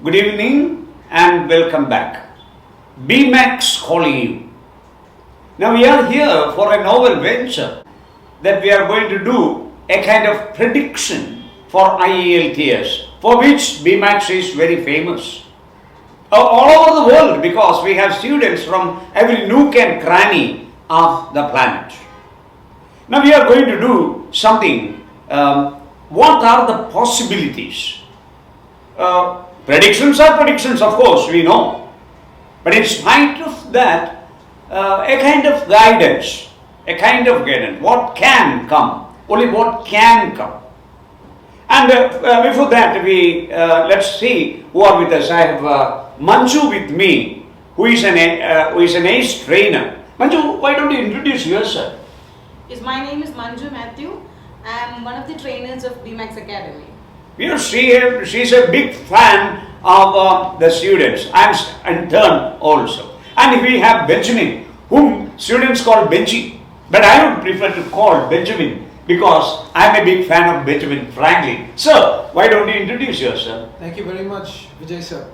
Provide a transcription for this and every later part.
Good evening and welcome back. Bemax calling you. Now we are here for a novel venture that we are going to do a kind of prediction for IELTS, for which Bemax is very famous. All over the world, because we have students from every nook and cranny of the planet. Now we are going to do something. What are the possibilities? Predictions are predictions, of course, we know. But in spite of that, a kind of guidance, what can come, only what can come. And before that, let's see who are with us. I have Manju with me, who is an ace trainer. Manju, why don't you introduce yourself? Yes, my name is Manju Matthew. I am one of the trainers of Bemax Academy. You know, she's a big fan of the students. I am in turn also. And we have Benjamin, whom students call Benji. But I would prefer to call Benjamin because I am a big fan of Benjamin, frankly. Sir, why don't you introduce yourself? Thank you very much, Vijay sir.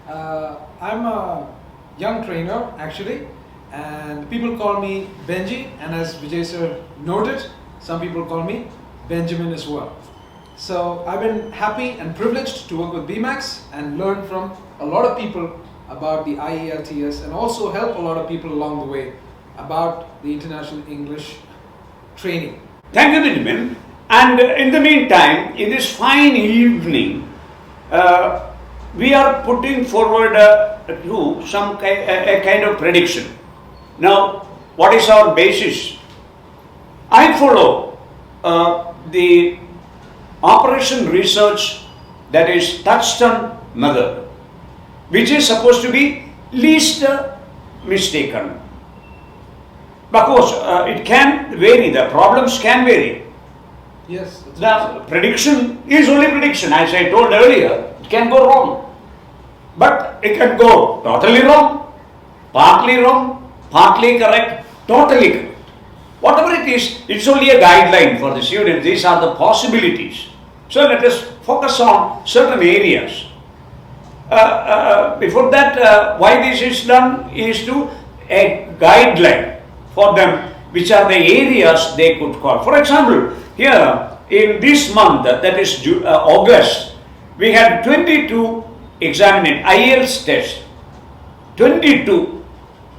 I'm a young trainer actually, and people call me Benji, and as Vijay sir noted, some people call me Benjamin as well. So I've been happy and privileged to work with Bemax and learn from a lot of people about the IELTS and also help a lot of people along the way about the international English training. Thank you, Benjamin. And in the meantime, in this fine evening, we are putting forward to some a kind of prediction. Now, what is our basis? I follow the operation research, that is touchstone method, which is supposed to be least mistaken. Of course, it can vary, the problems can vary. Yes. The prediction is only prediction, as I told earlier, it can go wrong. But it can go totally wrong, partly correct, totally correct. Whatever it is, it's only a guideline for the students. These are the possibilities. So let us focus on certain areas. Before that, why this is done is to a guideline for them, which are the areas they could call. For example, here in this month, that is August, we had 22 examined IELTS test. 22.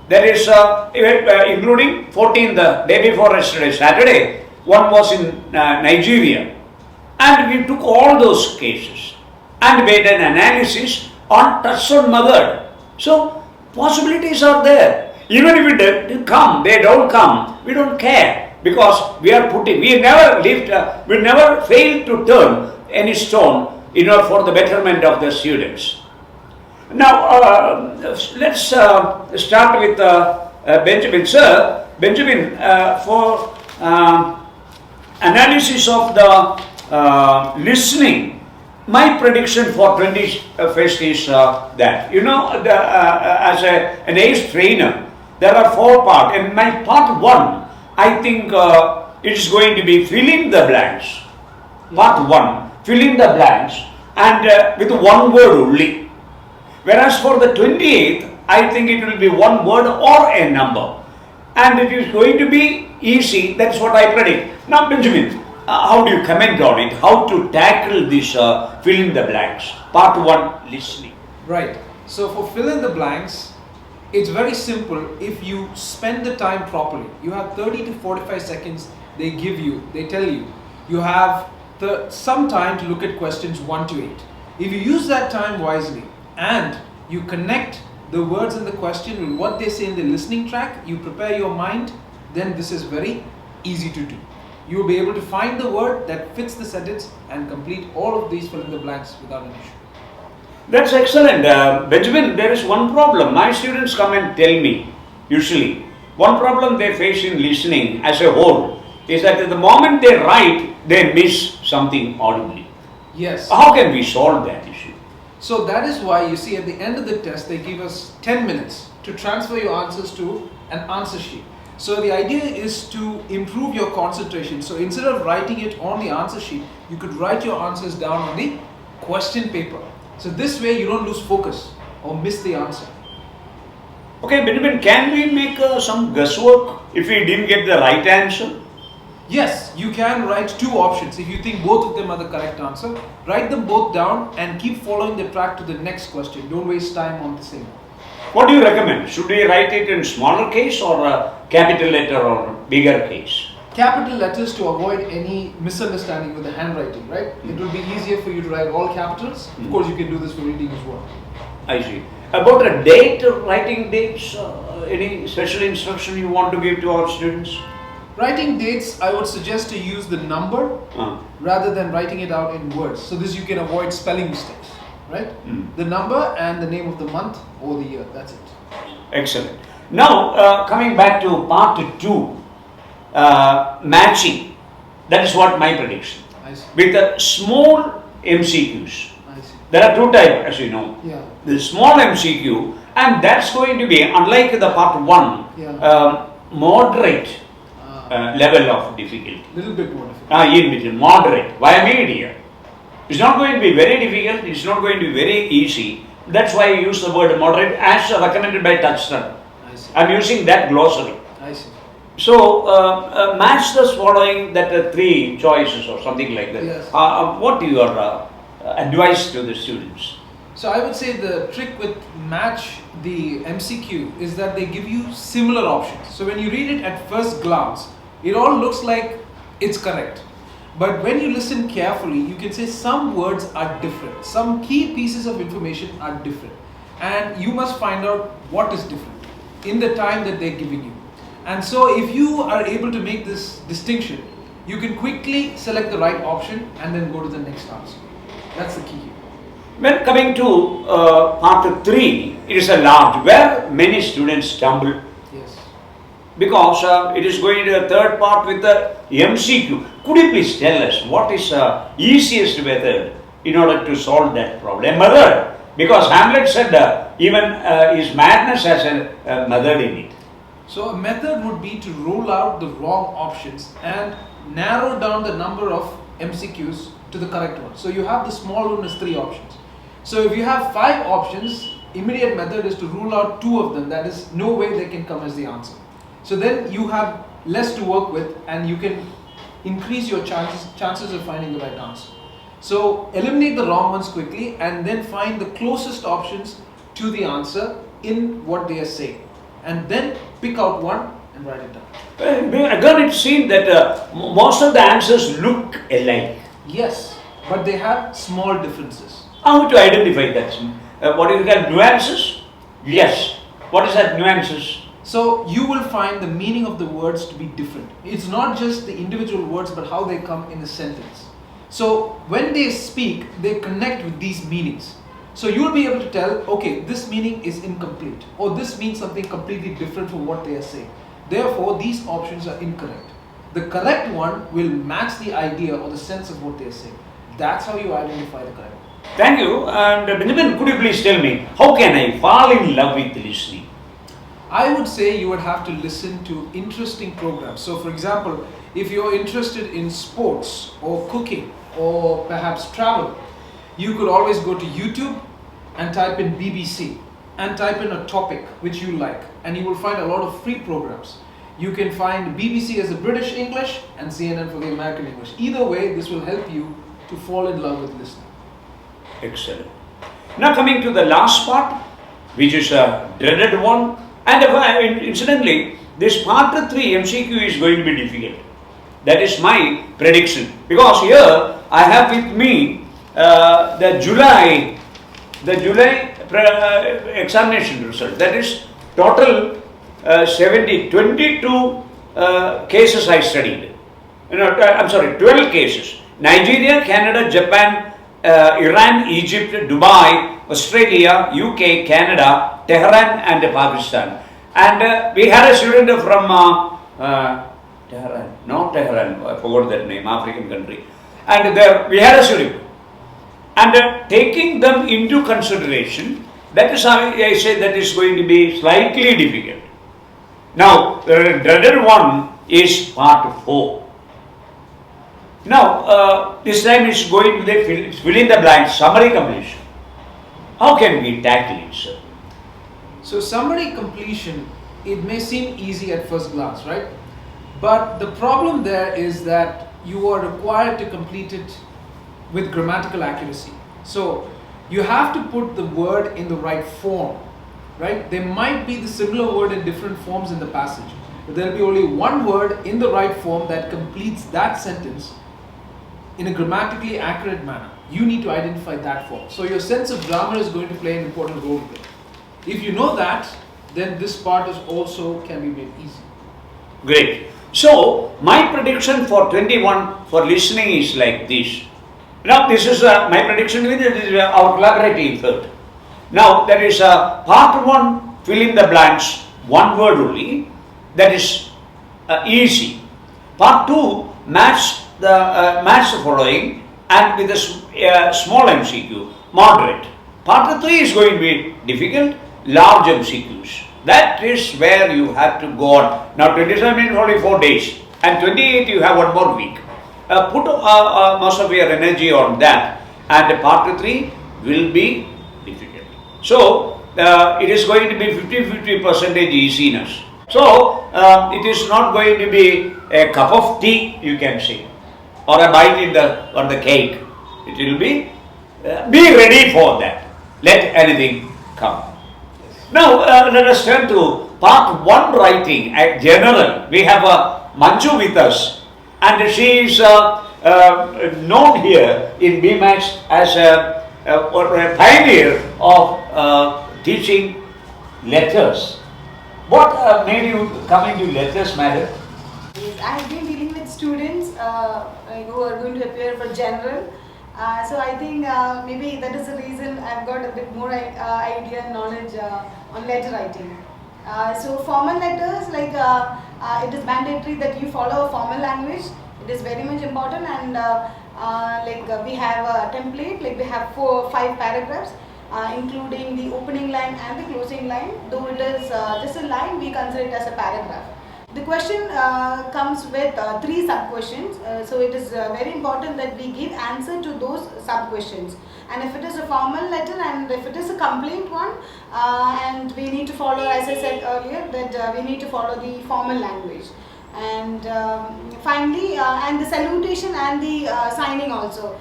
That is including 14 the day before yesterday, Saturday. One was in Nigeria. And we took all those cases and made an analysis on touchstone method. So possibilities are there. Even if they come, they don't come, we don't care, because we never fail to turn any stone in order for the betterment of the students. Now, let's start with Benjamin. Sir, Benjamin, for analysis of the listening, my prediction for 21st is that, you know, as an ace trainer, there are 4 parts. In my part 1, I think it is going to be filling the blanks. Part 1, filling the blanks, and with one word only. Whereas for the 28th, I think it will be one word or a number. And it is going to be easy, that's what I predict. Now Benjamin, how do you comment on it? How to tackle this fill in the blanks? Part 1, listening. Right. So for fill in the blanks, it's very simple if you spend the time properly. You have 30 to 45 seconds they tell you. You have some time to look at questions 1 to 8. If you use that time wisely and you connect the words in the question with what they say in the listening track, you prepare your mind, then this is very easy to do. You will be able to find the word that fits the sentence and complete all of these fill in the blanks without an issue. That's excellent. Benjamin, there is one problem. My students come and tell me, usually, one problem they face in listening as a whole is that at the moment they write, they miss something audibly. Yes. How can we solve that issue? So that is why you see at the end of the test, they give us 10 minutes to transfer your answers to an answer sheet. So the idea is to improve your concentration. So instead of writing it on the answer sheet, you could write your answers down on the question paper. So this way you don't lose focus or miss the answer. Okay, Benjamin, can we make some guesswork if we didn't get the right answer? Yes, you can write two options. If you think both of them are the correct answer, write them both down and keep following the track to the next question. Don't waste time on the same. What do you recommend? Should we write it in smaller case or a capital letter or bigger case? Capital letters to avoid any misunderstanding with the handwriting, right? It will be easier for you to write all capitals. Of course, you can do this for reading as well. I see. About a date, writing dates, any special instruction you want to give to our students? Writing dates, I would suggest to use the number rather than writing it out in words. So this you can avoid spelling mistakes, right? The number and the name of the month or the year, that's it. Excellent. Now, coming back to part 2, matching. That is what my prediction. I see. With a small MCQs. I see. There are two types, as you know. Yeah. The small MCQ, and that's going to be, unlike the part 1, moderate level of difficulty. Little bit more difficult. In between, moderate, via media. It's not going to be very difficult, it's not going to be very easy. That's why I use the word moderate as recommended by Touchstone. I see. I'm using that glossary. I see. So, match the following that 3 choices or something like that. Yes. What your advice to the students? So I would say the trick with match the MCQ is that they give you similar options. So when you read it at first glance, it all looks like it's correct. But when you listen carefully, you can say some words are different. Some key pieces of information are different. And you must find out what is different in the time that they're giving you. And so if you are able to make this distinction, you can quickly select the right option and then go to the next answer. That's the key here. When coming to part 3, it is a large, where many students stumble. Yes. Because it is going to the third part with the MCQ. Could you please tell us what is the easiest method in order to solve that problem? A method. Because Hamlet said even his madness has a method in it. So a method would be to rule out the wrong options and narrow down the number of MCQs to the correct one. So you have the small one as 3 options. So if you have 5 options, immediate method is to rule out 2 of them. That is, no way they can come as the answer. So then you have less to work with and you can increase your chances of finding the right answer. So eliminate the wrong ones quickly and then find the closest options to the answer in what they are saying. And then pick out one and write it down. Again, it seems that most of the answers look alike. Yes, but they have small differences. How to identify that? What is called nuances? Yes. What is that nuances? So you will find the meaning of the words to be different. It's not just the individual words but how they come in a sentence. So when they speak, they connect with these meanings. So you will be able to tell, okay, this meaning is incomplete or this means something completely different from what they are saying. Therefore, these options are incorrect. The correct one will match the idea or the sense of what they are saying. That's how you identify the correct one. Thank you. And Benjamin, could you please tell me, how can I fall in love with listening? I would say you would have to listen to interesting programs. So for example, if you're interested in sports or cooking or perhaps travel, you could always go to YouTube and type in BBC and type in a topic which you like and you will find a lot of free programs. You can find BBC as the British English and CNN for the American English. Either way, this will help you to fall in love with listening. Excellent. Now coming to the last part, which is a dreaded one. And incidentally, this part 3 MCQ is going to be difficult. That is my prediction. Because here I have with me the July examination result. That is total 22 cases I studied. 12 cases. Nigeria, Canada, Japan, Iran, Egypt, Dubai, Australia, UK, Canada, Tehran and Pakistan. And we had a student from Tehran, not Tehran, I forgot that name, African country. And there we had a student. And taking them into consideration, that is how I say that is going to be slightly difficult. Now, the dreaded one is part 4. Now, this time is going to be fill in the blanks, summary completion. How can we tackle it, sir? So summary completion, it may seem easy at first glance, right? But the problem there is that you are required to complete it with grammatical accuracy. So you have to put the word in the right form, right? There might be the similar word in different forms in the passage, but there will be only one word in the right form that completes that sentence in a grammatically accurate manner. You need to identify that form. So your sense of grammar is going to play an important role here. If you know that, then this part is also can be made easy. Great. So, my prediction for 21 for listening is like this. Now, this is my prediction with our collaborative effort. Now, there is part 1, fill in the blanks, one word only, that is easy. Part 2, match the following and with a small MCQ, moderate. Part 3 is going to be difficult, large MCQs. That is where you have to go on. Now 27 means only 4 days and 28 you have one more week. Put most of your energy on that, and part 3 will be difficult. So it is going to be 50% easiness. So it is not going to be a cup of tea, you can say, or a bite in on the cake. It will be ready for that. Let anything come. Now let us turn to part 1 writing at general. We have Manju with us, and she is known here in Bemax as a pioneer of teaching letters. What made you come into letters, madam? Yes, I have been dealing with students who are going to appear for general. So I think maybe that is the reason I've got a bit more idea and knowledge on letter writing. So formal letters, like it is mandatory that you follow a formal language. It is very much important, and we have a template, like we have 4 or 5 paragraphs, including the opening line and the closing line. Though it is just a line, we consider it as a paragraph. The question comes with 3 sub-questions, so it is very important that we give answer to those sub-questions. And if it is a formal letter and if it is a complaint one, and we need to follow, as I said earlier, that we need to follow the formal language. And finally, and the salutation and the signing also.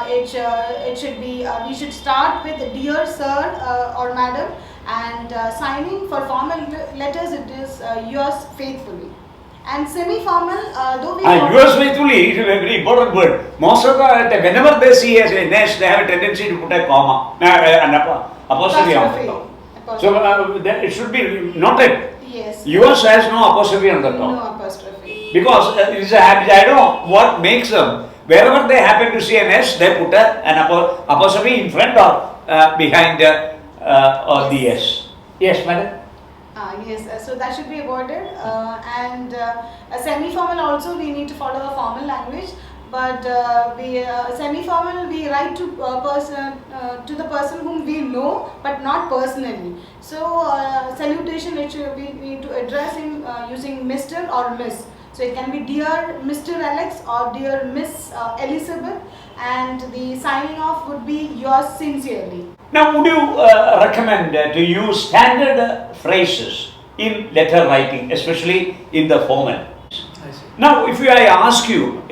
It should be, we should start with dear sir or madam, and signing for formal letters, it is yours faithfully. And semi-formal, though we yours faithfully is a very important word. Most of the, whenever they see as a nest, they have a tendency to put a comma, an apostrophe on the top. So it should be noted. Yes. Yours has no apostrophe on the top. No apostrophe. Because it is a habit. I don't know what makes them. Wherever they happen to see an S, they put an apostrophe in front or behind or the S. Yes, madam? Yes, so that should be avoided. And a semi-formal also, we need to follow a formal language. But semi-formal, we write to the person whom we know, but not personally. So salutation, we need to address him using Mr. or Miss. So it can be dear Mr. Alex or dear Miss Elizabeth, and the signing off would be yours sincerely. Now, would you recommend to use standard phrases in letter writing, especially in the formal? I see. Now, if I ask you,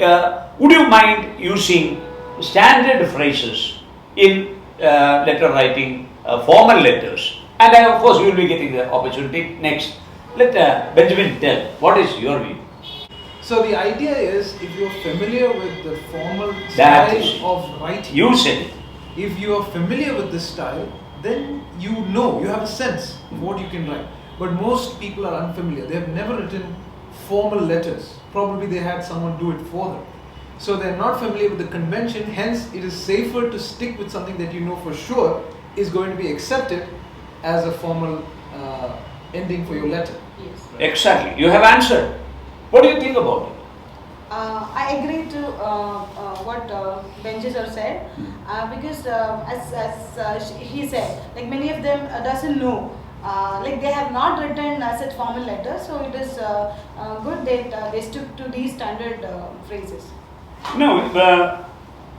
would you mind using standard phrases in letter writing, formal letters? And of course, you will be getting the opportunity next. Let Benjamin tell, what is your view? So the idea is, if you are familiar with the formal style of writing, you said it. If you are familiar with this style, then you know, you have a sense of what you can write. But most people are unfamiliar. They have never written formal letters. Probably they had someone do it for them. So they're not familiar with the convention, hence it is safer to stick with something that you know for sure is going to be accepted as a formal ending for your letter. Yes. Exactly. You have answered. What do you think about it? I agree to what Benji sir said, because as he said, like many of them doesn't know, like they have not written such formal letters, so it is good that they stick to these standard phrases. No,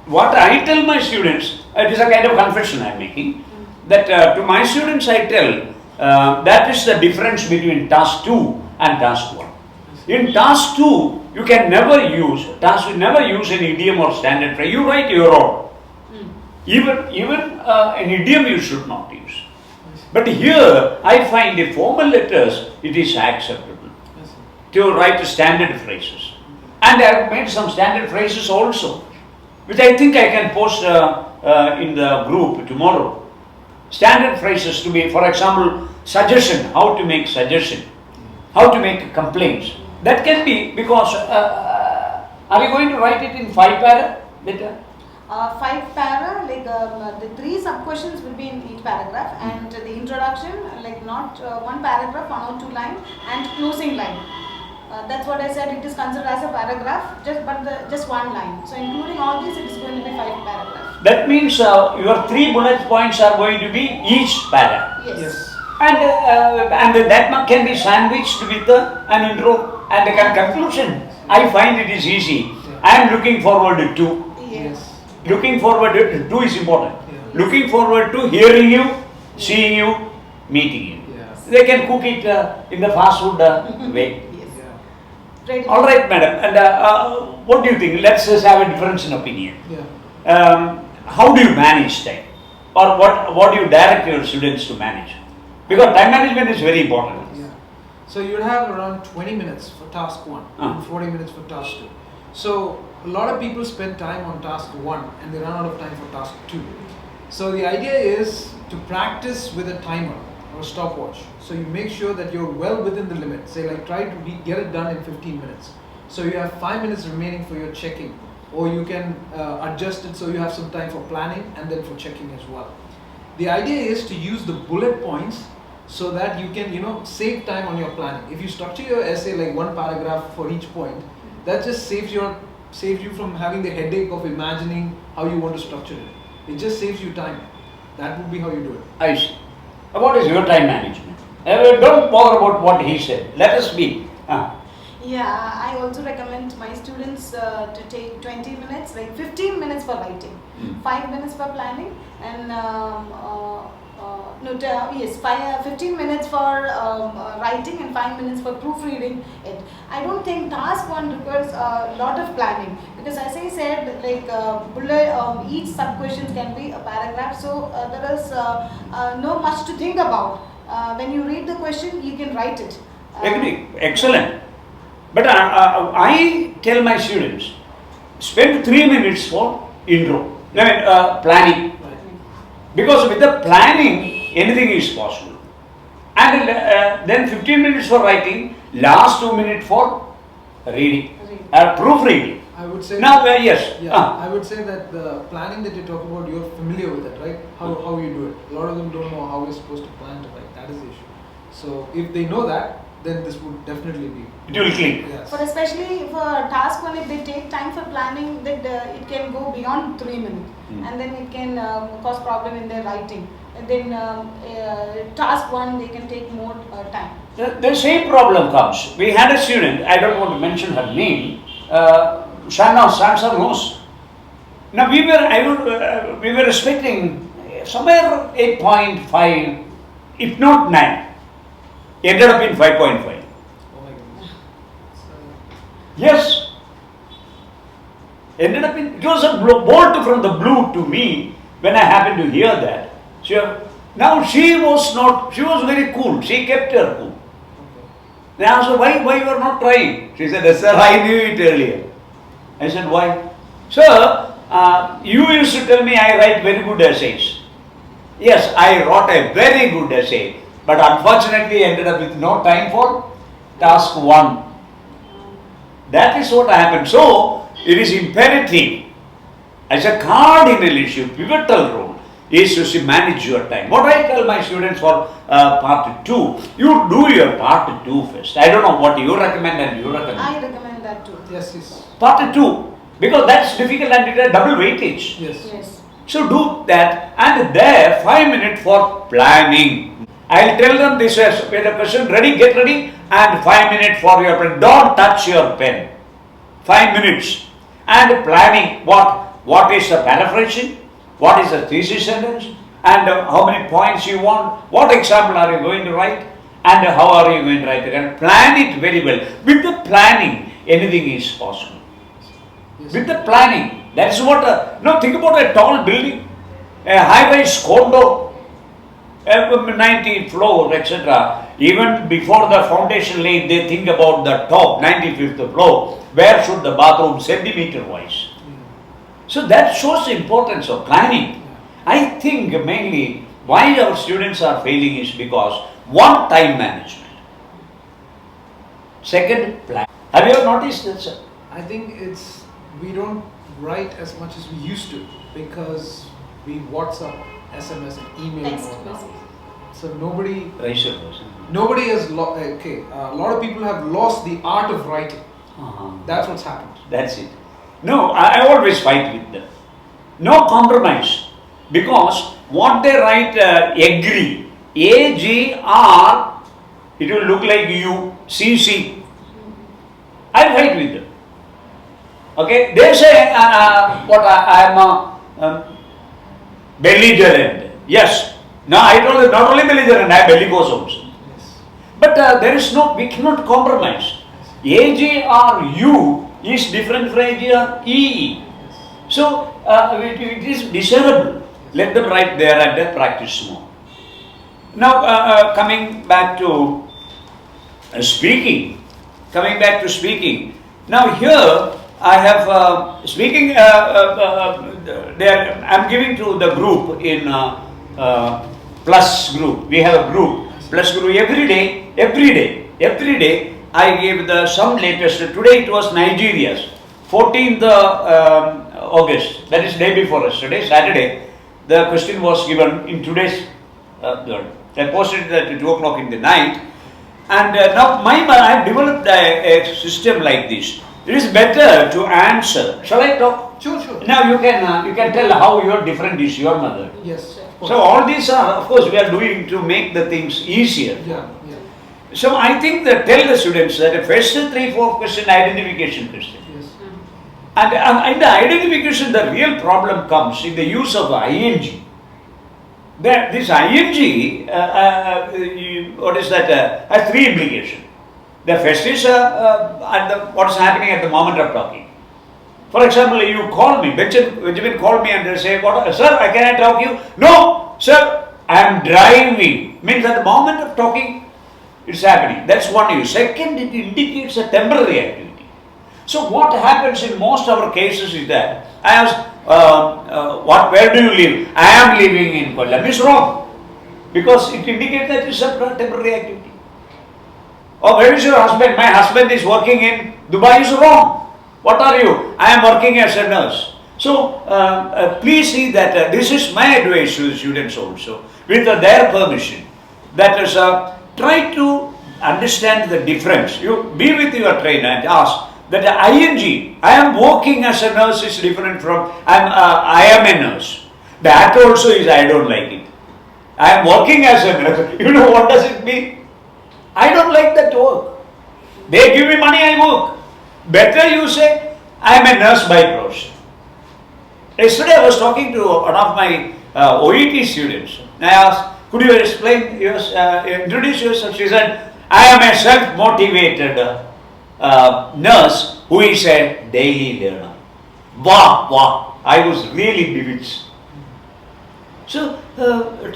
what I tell my students, it is a kind of confession I am making. that to my students I tell that is the difference between task 2 and task 1. In task 2, you can never use, an idiom or standard phrase. You write your own. Even an idiom you should not use. But here, I find in formal letters, it is acceptable to write standard phrases. And I have made some standard phrases also, which I think I can post in the group tomorrow. Standard phrases to be, for example, suggestion, how to make suggestion, how to make complaints. That can be because, are you going to write it in 5 para? 5 para, like the 3 sub-questions will be in each paragraph, and the introduction, like not 1 paragraph, 1 or 2 line, and closing line. That's what I said, it is considered as a paragraph, just 1 line. So including all these, it is going to be 5 paragraphs. That means your 3 bullet points are going to be each para. Yes. And that can be sandwiched with an intro and a conclusion. I find it is easy. I am looking forward to. Yes. Looking forward to is important. Yeah. Looking forward to hearing you, seeing you, meeting you. Yes. They can cook it in the fast food way. Yes. Yeah. All right, madam. And what do you think? Let's just have a difference in opinion. Yeah. How do you manage time? Or what do you direct your students to manage? Because time management is very important. Yeah. So you'd have around 20 minutes for task 1 and 40 minutes for task 2. So a lot of people spend time on task 1 and they run out of time for task 2. So the idea is to practice with a timer or a stopwatch. So you make sure that you're well within the limit. Say like try to get it done in 15 minutes. So you have 5 minutes remaining for your checking, or you can adjust it so you have some time for planning and then for checking as well. The idea is to use the bullet points so that you can, save time on your planning. If you structure your essay like 1 paragraph for each point, that just saves you from having the headache of imagining how you want to structure it. It just saves you time. That would be how you do it. I see. What is your time management? Don't bother about what he said. Let us be. Yeah, I also recommend my students to take 20 minutes, like 15 minutes for writing, 5 minutes for planning, and 15 minutes for writing and 5 minutes for proofreading it. I don't think task 1 requires a lot of planning, because as I said, like each sub question can be a paragraph, so there is no much to think about. When you read the question, you can write it. Agree. Excellent. But I tell my students, spend 3 minutes for intro, planning. Because with the planning, anything is possible. And then 15 minutes for writing, last 2 minutes for reading, proofreading. I would say. Now, yes. Yeah, I would say that the planning that you talk about, you're familiar with it, right? How you do it. A lot of them don't know how we're supposed to plan to write. That is the issue. So if they know that, then this would definitely be. It will click. Yes. For especially for task 1, if they take time for planning, that it can go beyond 3 minutes, and then it can cause problem in their writing. And then task 1, they can take more time. The same problem comes. We had a student, I don't want to mention her name, Samson knows. Now we were expecting somewhere 8.5, if not 9. Ended up in 5.5. Oh my goodness. Yes. Ended up in, it was a bolt from the blue to me when I happened to hear that. Now she was very cool. She kept her cool. Okay. They asked her, why you are not trying? She said, sir, I knew it earlier. I said, why? Sir, you used to tell me I write very good essays. Yes, I wrote a very good essay, but unfortunately ended up with no time for task 1. That is what happened. So, it is imperative, as a cardinal issue, pivotal role, is to manage your time. What I tell my students for part 2, you do your part 2 first. I don't know what you recommend and you recommend. I recommend that too. Yes. Part 2, because that's difficult and it has double weightage. Yes. So do that, and there 5 minutes for planning. I'll tell them this as when the question ready, get ready, and 5 minutes for your pen. Don't touch your pen. 5 minutes. And planning what is the paraphrasing, what is the thesis sentence, and how many points you want, what example are you going to write, and how are you going to write it, and plan it very well. With the planning, anything is possible. Yes. With the planning, that's what, no, think about a tall building, a high-rise condo, 90 floor, etc. Even before the foundation laid, they think about the top, 95th floor, where should the bathroom centimeter-wise. So that shows the importance of planning. I think mainly why our students are failing is because one, time management. Second, plan. Have you ever noticed that, sir? I think it's, we don't write as much as we used to because we WhatsApp, SMS, and email Text more now. message. So nobody has okay. A lot of people have lost the art of writing. That's what's happened. That's it. No, I always fight with them. No compromise. Because what they write, agree, A-G-R, it will look like you, C-C. I fight with them. Okay, they say what I am belligerent. Yes. Now I told them not only belligerent, I am bellicose also. Yes. But there is no, we cannot compromise. A-G-R-U is different from A-G-R-E. So it is desirable. Let them write there and then practice more. Now coming back to speaking. Now here I have speaking. I am giving to the group in plus group. We have a group plus group every day. I gave some latest. Today it was Nigeria's 14th August. That is day before yesterday, Saturday. The question was given in today's. I posted it at 2 o'clock in the night. And now I have developed a system like this. It is better to answer. Shall I talk? Sure. Now you can tell how your different is your mother. Yes. So all these are, of course, we are doing to make the things easier. Yeah. So I think that tell the students that the first 3-4 question identification question. Yes. And in the identification, the real problem comes in the use of ing. This ing, what is that? Has 3 implications. The first is what is happening at the moment of talking. For example, you call me, Benjamin called me and they say, sir, can I talk to you? No, sir, I am driving. Means at the moment of talking, it's happening. That's one use. Second, it indicates a temporary activity. So what happens in most of our cases is that I ask, where do you live? I am living in Kollam. It's wrong. Because it indicates that it's a temporary activity. Or where is your husband? My husband is working in Dubai. Is wrong. What are you? I am working as a nurse. So please see that this is my advice to the students also, with their permission. That is, try to understand the difference. You be with your trainer and ask that ing, I am working as a nurse is different from I am a nurse. That also is I don't like it. I am working as a nurse. You know what does it mean? I don't like that work. They give me money, I work. Better you say, I am a nurse by profession. Yesterday I was talking to one of my OET students. I asked, could you explain, introduce yourself? She said, I am a self-motivated nurse who is a daily learner. Wow, I was really bewitched. So,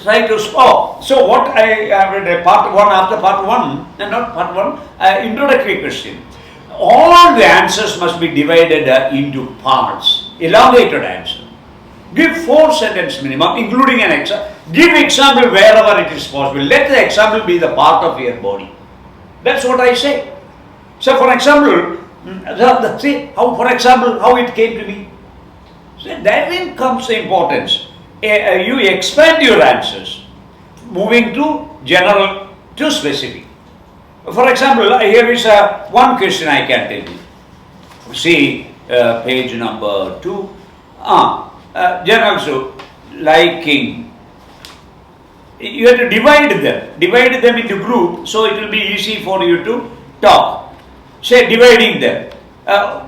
try to stop. So, what I read part 1 after part 1, not part 1, introductory question. All the answers must be divided into parts, elongated answer. Give 4 sentences minimum, including an example. Give example wherever it is possible. Let the example be the part of your body. That's what I say. So, for example, how it came to me. So, therein comes the importance. You expand your answers, moving to general to specific. For example, here is one question I can tell you. See page number 2. General, so liking. You have to divide them into group, so it will be easy for you to talk. Say dividing them.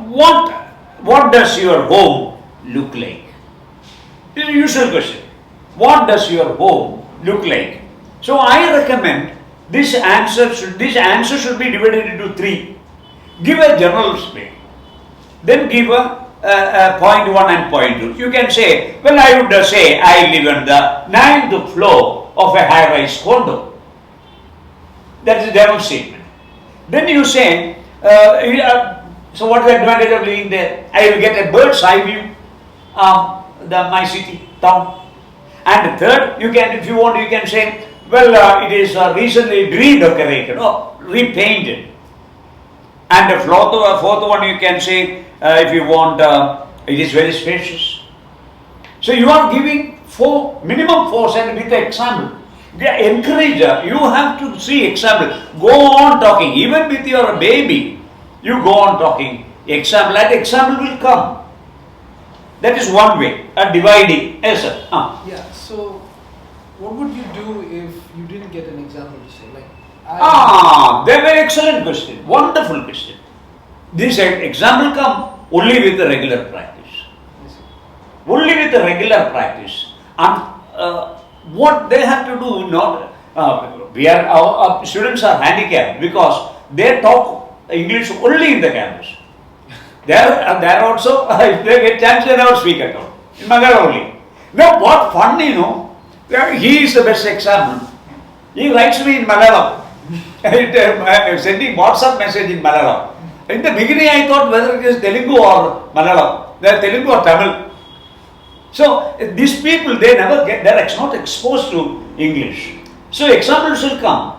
What does your home look like? This is a usual question. what does your home look like? So I recommend this answer should be divided into three. Give a general statement, then give a point 1 and point 2. You can say, well, I would say I live on the 9th floor of a high-rise condo. That is a general statement. Then you say, so what is the advantage of living there? I will get a bird's eye view of my city, town. And third, you can, if you want, you can say, well, it is recently redecorated or repainted. And the fourth one, you can say, if you want, it is very spacious. So you are giving minimum 4 and with the example. The encourager, you have to see example. Go on talking, even with your baby. You go on talking. Example, that example will come. That is one way, dividing. Yes, sir. Yeah, so what would you do if you didn't get an example to say? Like, very excellent question. Wonderful question. This example come only with the regular practice. Only with the regular practice. And what they have to do, our students are handicapped because they talk English only in the campus. There also, if they get chance, they never speak at all. In Malayalam only. Now, what fun, he is the best example. He writes me in Malayalam. Sending WhatsApp message in Malayalam. In the beginning, I thought whether it is Telugu or Malayalam. They are Telugu or Tamil. So, these people, they are not exposed to English. So, examples will come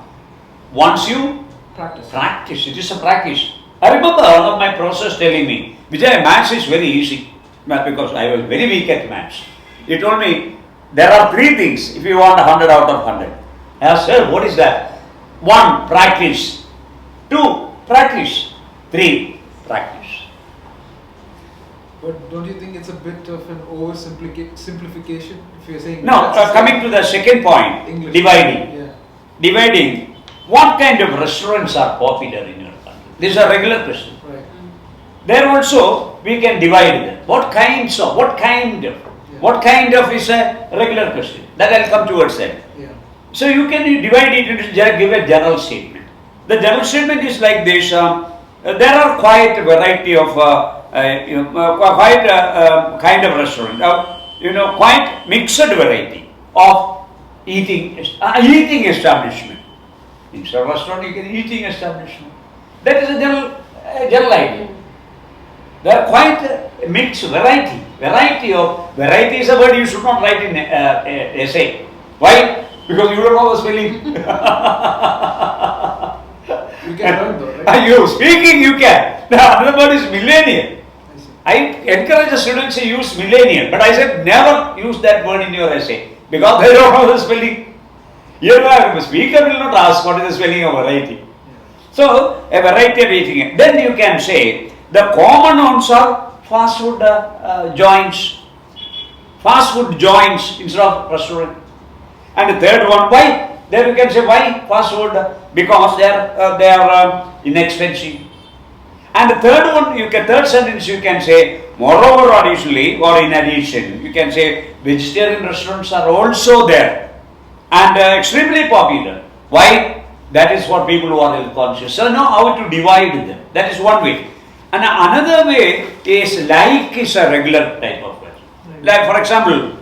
once you practice. It is a practice. I remember one of my professors telling me, Vijay, maths is very easy because I was very weak at maths. He told me, there are 3 things if you want 100 out of 100. I asked, sir, what is that? 1, practice. 2, practice. 3, practice. But don't you think it's a bit of an oversimplification if you're saying... No, coming to the second point, English. Dividing. Yeah. Dividing, what kind of restaurants are popular in your country? This is a regular question. Right. There also, we can divide them. What kind of is a regular question? That I will come towards that. Yeah. So you can divide it into, give a general statement. The general statement is like this. There are quite a variety of, kind of restaurant. Quite mixed variety of eating establishment. Instead of restaurant, you can eating establishment. That is a general idea. There are quite mixed variety. Variety is a word you should not write in essay. Why? Because you don't know the spelling. You can learn though, right? You speaking, you can. The other word is millennial. I encourage the students to use millennial, but I said never use that word in your essay because they don't know the spelling. The speaker will not ask what is the spelling of variety. So, a variety of eating. Then you can say the common ones are fast food joints. Fast food joints instead of restaurant. And the third one, why? Then you can say why fast food? Because they are inexpensive. And the third sentence you can say, moreover, additionally, or in addition, you can say vegetarian restaurants are also there and extremely popular. Why? That is what people who are health conscious. So now how to divide them. That is one way. And another way is like is a regular type of word. Like for example,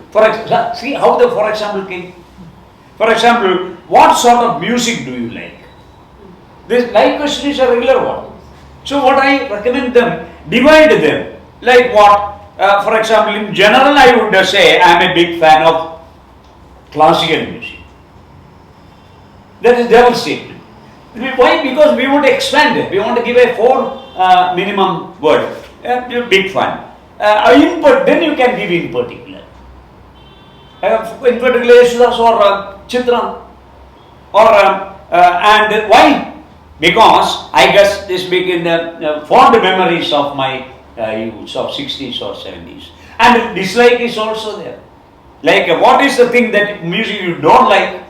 see how the for example came. For example, what sort of music do you like? This like question is a regular one. So what I recommend them, divide them. Like what? For example, in general I would say I am a big fan of classical music. That is general statement. Why? Because we want to expand it. We want to give a 4 minimum word. Big fan. Then you can give in particular. In particular, Yeshudas or Chitra. And why? Because I guess this became the fond memories of my youth of 60s or 70s. And dislike is also there. Like what is the thing that music you don't like?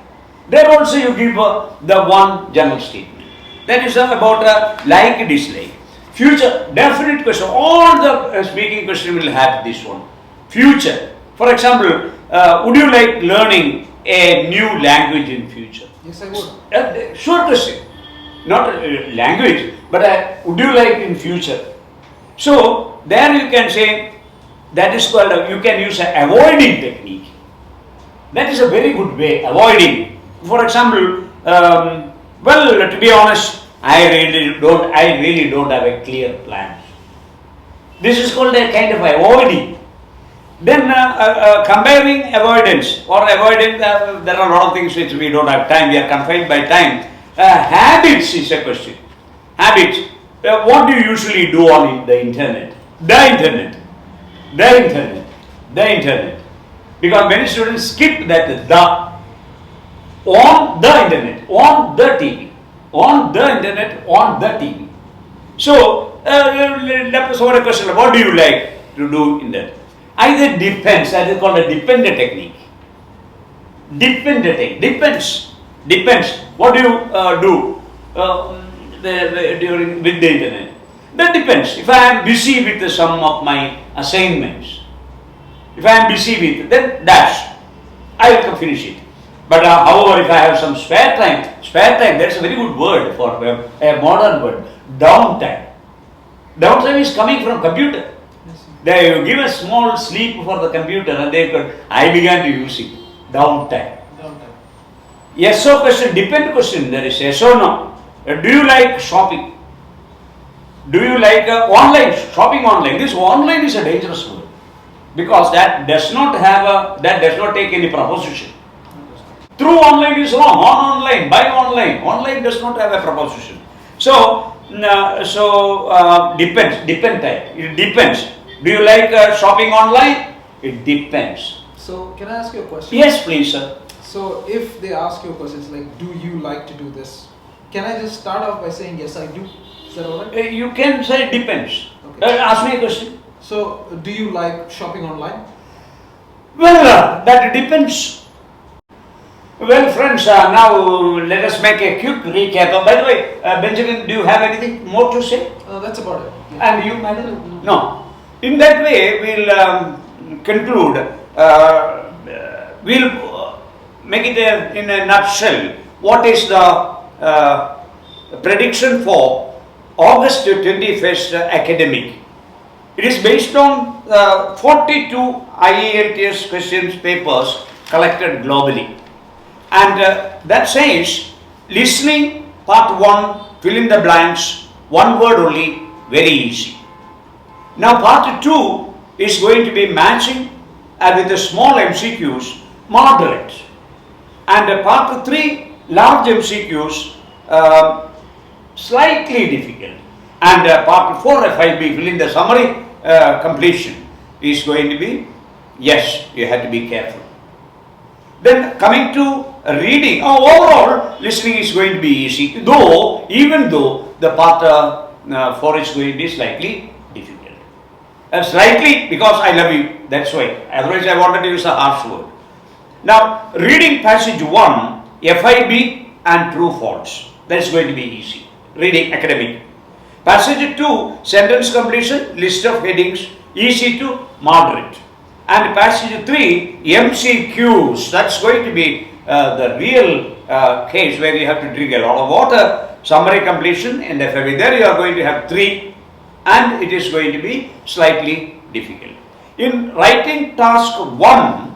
There also you give the one general statement. That is about like, dislike. Future, definite question. All the speaking question will have this one. Future. For example, would you like learning a new language in future? Yes, I would. Short question, not language, but would you like in future? So there you can say that is called, you can use an avoiding technique. That is a very good way, avoiding. For example, well, to be honest, I really don't have a clear plan. This is called a kind of avoiding. Then comparing avoidance or avoiding, there are a lot of things which we don't have time, we are confined by time. Habits is a question. Habits. What do you usually do on the internet? The internet. Because many students skip that on the internet, on the TV, on the internet, on the TV. So, let's ask a question, what do you like to do in that? Either depends, that is called a dependent technique. Depends. What do you do during with the internet? That depends. If I am busy with some of my assignments, if I am busy with, then dash, I will finish it. But however, if I have some spare time, that's a very good word for a modern word, downtime. Downtime is coming from computer. They give a small sleep for the computer and I began to use it. Downtime. Yes or question, depend question, there is yes or no. Do you like shopping? Do you like online, shopping online? This online is a dangerous word because that does not take any proposition. Through online is wrong, on online, buy online. Online does not have a proposition. So depends, it depends. Do you like shopping online? It depends. So, can I ask you a question? Yes, please, sir. So, if they ask you questions like, do you like to do this? Can I just start off by saying, yes, I do? Is that alright? You can say depends. Okay. Ask me a question. So, do you like shopping online? Well, that depends. Well, friends, now let us make a quick recap. By the way, Benjamin, do you have anything more to say? That's about it. Yeah. And you, madam? No. In that way, we'll conclude. We'll make it in a nutshell. What is the prediction for August 21st academic? It is based on 42 IELTS questions papers collected globally. And that says, listening, part 1, fill in the blanks, one word only, very easy. Now part 2 is going to be matching with the small MCQs, moderate. And part 3, large MCQs, slightly difficult. And part 4 FIB, fill in the summary, completion is going to be, yes, you have to be careful. Then coming to reading, overall listening is going to be easy, even though the part 4 is going to be slightly difficult. Slightly because I love you, that's why. Otherwise I wanted to use a harsh word. Now reading passage 1, FIB and true false. That's going to be easy. Reading academic. Passage 2, sentence completion, list of headings, easy to moderate. And passage 3, MCQs, that's going to be the real case where you have to drink a lot of water. Summary completion and FIB, there you are going to have 3 and it is going to be slightly difficult. In writing task 1,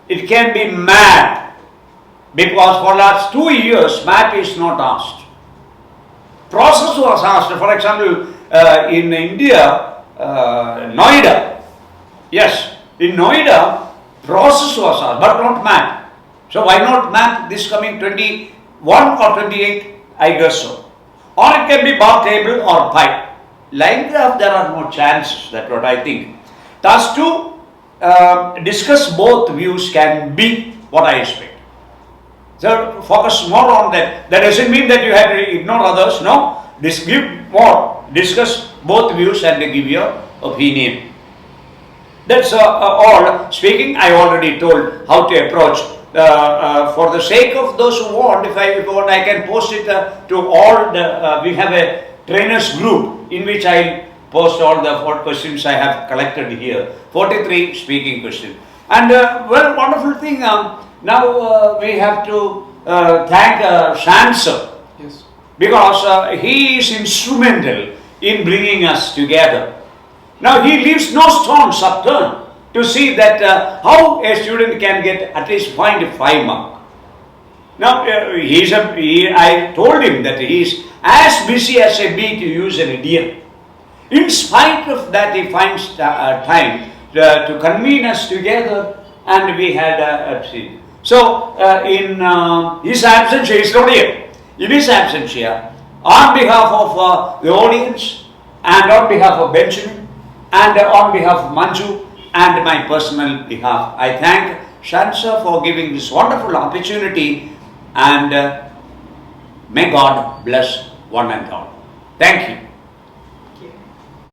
it can be map because for last 2 years map is not asked. Process was asked, for example, in India, Noida, yes. In Noida, process was asked, but not map. So why not map this coming 21 or 28? I guess so. Or it can be bar table or pipe. Line graph, there are no chances. That's what I think. Task 2, discuss both views can be what I expect. So focus more on that. That doesn't mean that you have to ignore others. No. Give more. Discuss both views and give your opinion. That's all. Speaking, I already told how to approach. For the sake of those who want, if I want, I can post it to all the. We have a trainers group in which I post all the 4 questions I have collected here. 43 speaking questions. And well, wonderful thing. Now we have to thank Shan sir, Yes. because he is instrumental in bringing us together. Now he leaves no stone unturned to see that how a student can get at least 5 mark. Now I told him that he is as busy as a bee, to use an idiom. In spite of that, he finds time to convene us together, and we had a treat. So in his absence, he is not here. In his absence here, on behalf of the audience, and on behalf of Benjamin, and on behalf of Manju, and my personal behalf, I thank Shansa for giving this wonderful opportunity, and may God bless one and all. Thank you.